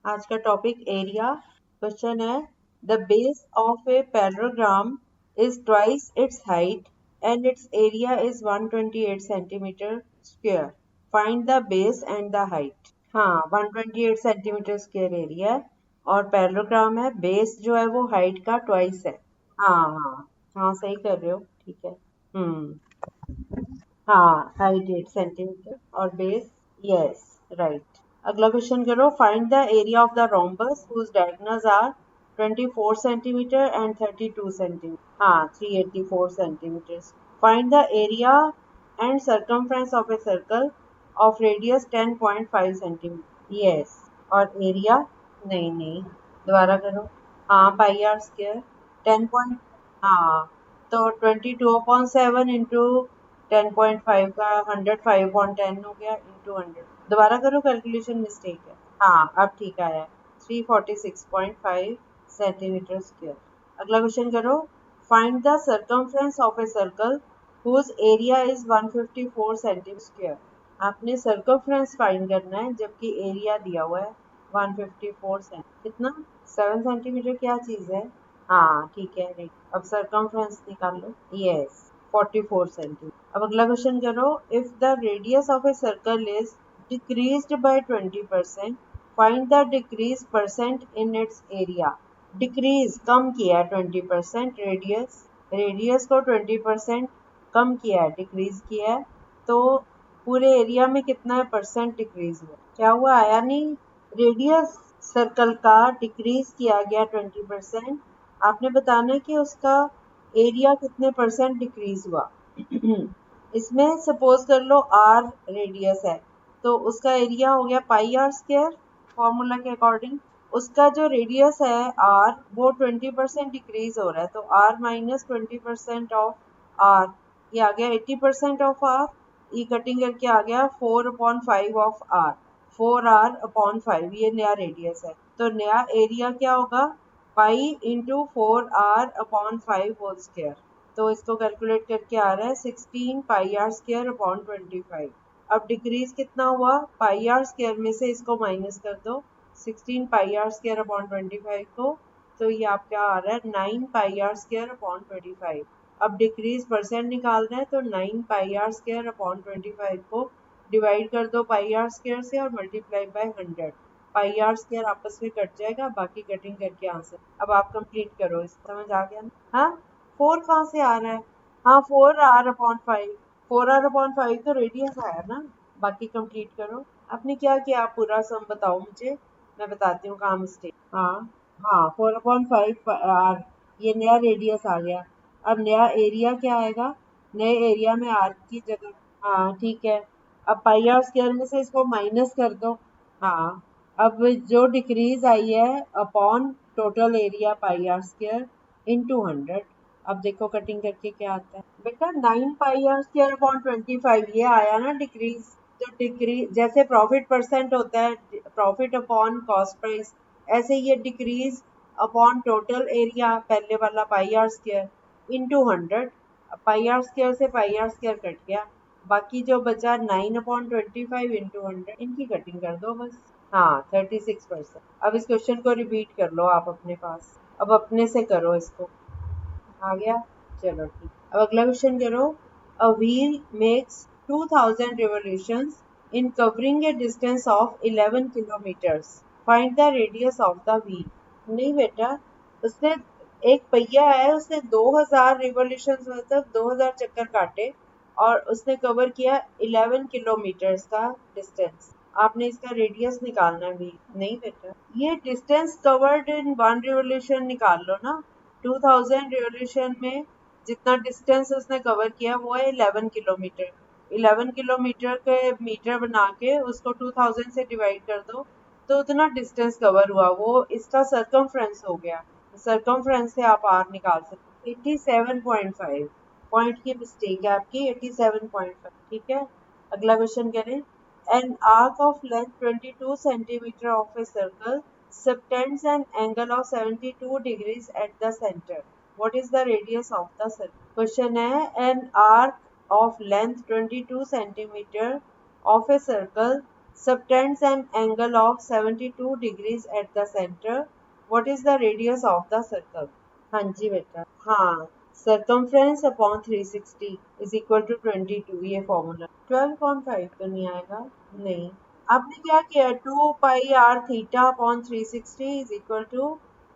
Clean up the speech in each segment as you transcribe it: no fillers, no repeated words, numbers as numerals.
आज का topic area. Question है the base of a parallelogram is twice its height and its area is 128 centimetre square. Find the base and the height. हाँ, 128 centimetre square area है और पैराग्राम है। Base जो है वो हाइट का ट्वाइस है। हाँ हाँ हाँ, सही कर रहे हो, ठीक है। हम्म। हाँ, हाइट 8 सेंटीमीटर और बेस, यस, राइट। अगला क्वेश्चन करो। Find the area of the rhombus whose diagonals are 24 centimeter and 32 centimeter. हाँ, 384 centimeter. Find the area and circumference of a circle of radius 10.5 centimeter. Yes. और area, नहीं नहीं, दोबारा करो। हाँ, पाई आर स्क्वायर 10 पॉइंट, हाँ, तो 22/7 इंटू 10.5 का 105/10 हो गया इंटू 100। दोबारा करो, कैलकुलेशन मिस्टेक है। हाँ, अब ठीक आया है। 346.5 सेंटीमीटर स्क्वायर। अगला क्वेश्चन करो। Find the circumference of a circle whose area is 154 centimeter square. आपने सर्कमफ्रेंस फाइंड करना है जबकि एरिया दिया हुआ है 154 सेंटीमीटर। कितना? 7 सेंटीमीटर क्या चीज है? हाँ, ठीक है, राइट। अब सरकमफ्रेंस निकाल लो। Yes, 44 centimetre. अब अगला क्वेश्चन करो। If the radius of a circle is decreased by 20%, find the decrease percent in its area. Decrease कम किया है 20%, रेडियस रेडियस को 20% कम किया है, डिक्रीज किया है, तो पूरे एरिया में कितना परसेंट डिक्रीज हुआ? क्या हुआ? आया नहीं। रेडियस सर्कल का डिक्रीज किया गया 20%। आपने बताना है कि उसका एरिया कितने परसेंट डिक्रीज हुआ। इसमें सपोज कर लो आर रेडियस है, तो उसका एरिया हो गया पाई आर स्क्वायर, फॉर्मूला के अकॉर्डिंग। उसका जो रेडियस है आर, वो 20% डिक्रीज हो रहा है, तो आर माइनस 20% ऑफ आर, ये आ गया 80% ऑफ आर। ई कटिंग करके आ गया 4/5 ऑफ आर। 4r/5 ये नया रेडियस है, तो नया एरिया क्या होगा? Pi into 4r/5 whole square. तो इसको कैलकुलेट करके आ रहा है 16 पाई आर स्क्वायर अपॉन 25। अब डिक्रीज कितना हुआ? पाई आर स्क्वायर में से इसको माइनस कर दो, 16 पाई आर स्क्वायर अपॉन 25 को, तो ये आपका आ रहा है 9 पाई आर स्क्वायर अपॉन 25। अब डिक्रीज परसेंट निकालना है, तो 9 पाई आर स्क्वायर अपॉन 25 को डिवाइड कर दो पाई आर स्क्वायर से और multiply by 100। Pi r square आपस में कट जाएगा, बाकी कटिंग करके आंसर। अब आप कंप्लीट करो, इस समझ आ गया ना? हाँ, 4 कहाँ से आ रहा है? हाँ, 4r/5। 4r/5 तो रेडियस आया ना। बाकी कंप्लीट करो। आपने क्या किया? आप पूरा सम बताओ मुझे, मैं बताती हूँ कहाँ मिस्टेक। हाँ हाँ, 4/5 आर, ये नया रेडियस आ गया। अब नया एरिया क्या आएगा? नए एरिया में आर की जगह, हाँ ठीक है। अब पाई आर स्क्वायर में से इसको माइनस कर दो। हाँ, अब जो डिक्रीज आई है upon total area pi r square into 100। अब देखो कटिंग करके क्या आता है बेटा। 9 पाई आर स्क्वायर अपॉन 25 ये आया ना डिक्रीज। तो डिक्रीज जैसे प्रॉफिट परसेंट होता है, प्रॉफिट अपॉन कॉस्ट प्राइस, ऐसे ये डिक्रीज अपॉन टोटल एरिया, पहले वाला pi r square into 100। Pi r square से पाई आर स्क्वायर कट गया, बाकी जो बचा 9/25 इंटू 100, इनकी कटिंग कर दो बस। हाँ, 36%। अब इस क्वेश्चन को रिपीट कर लो आप अपने पास, अब अपने से करो इसको। आ गया? चलो ठीक। अब अगला क्वेश्चन करो। A wheel makes 2000 revolutions in covering a distance of 11 kilometers. Find the radius of the wheel. नहीं बेटा, उसने, एक पहिया है, उसने 2000 रिवोल्यूशन मतलब 2000 चक्कर काटे और उसने कवर किया 11 किलोमीटर्स का डिस्टेंस। आपने इसका रेडियस निकालना है भी। नहीं बेटा, ये डिस्टेंस कवर्ड इन 1 रिवोल्यूशन निकाल लो ना। 2000 रिवोल्यूशन में जितना डिस्टेंस उसने कवर किया वो है 11 किलोमीटर। 11 किलोमीटर के मीटर बना के उसको 2000 से डिवाइड कर दो, तो उतना डिस्टेंस कवर हुआ, वो इसका सरकमफ्रेंस हो गया। सरकमफ्रेंस से आप आर निकाल सकते। 87.5 पॉइंट की मिस्टेक है आपकी, 87.5, ठीक है। अगला क्वेश्चन करें। An arc of length 22 centimetre of a circle subtends an angle of 72 degrees at the center. What is the radius of the circle? Question है, an arc of length 22 centimeter of a circle subtends an angle of 72 degrees at the center. What is the radius of the circle? हाँ जी बेटा, हाँ, circumference upon 360 is equal to 22, ये formula 12.5 तो नहीं आएगा, नहीं। आपने क्या किया, 2 pi r theta upon 360 is equal to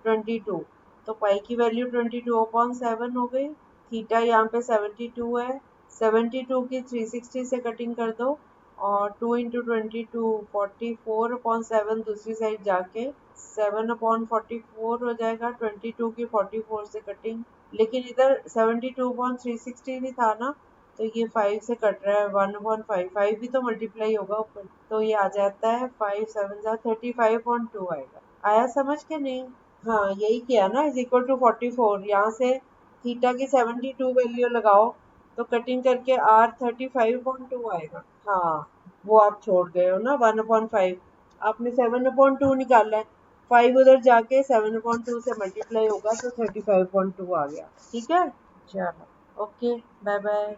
22, तो पाई की वैल्यू 22/7 हो गई। थीटा यहाँ पे 72 है, 72 की 360 से कटिंग कर दो और 2 इंटू 22 44/7 दूसरी साइड जाके 7/44 हो जाएगा। 22 की 44 से कटिंग, लेकिन इधर 72/360 भी था ना, तो ये 5 से कट रहा है, 1/5, 5 भी तो मल्टीप्लाई होगा ऊपर, तो ये आ जाता है 5 7 जा 35.2 आएगा। आया समझ के नहीं? हाँ यही किया ना, इज इक्वल टू 44, यहाँ से थीटा की 72 वैल्यू लगाओ तो कटिंग करके आर 35.2 आएगा। हाँ वो आप छोड़ गए हो ना, 1/5 आपने 7/2 निकाला है, 5 उधर जाके 7/2 से मल्टीप्लाई होगा तो 35.2 आ गया। ठीक है, चलो ओके, बाय बाय।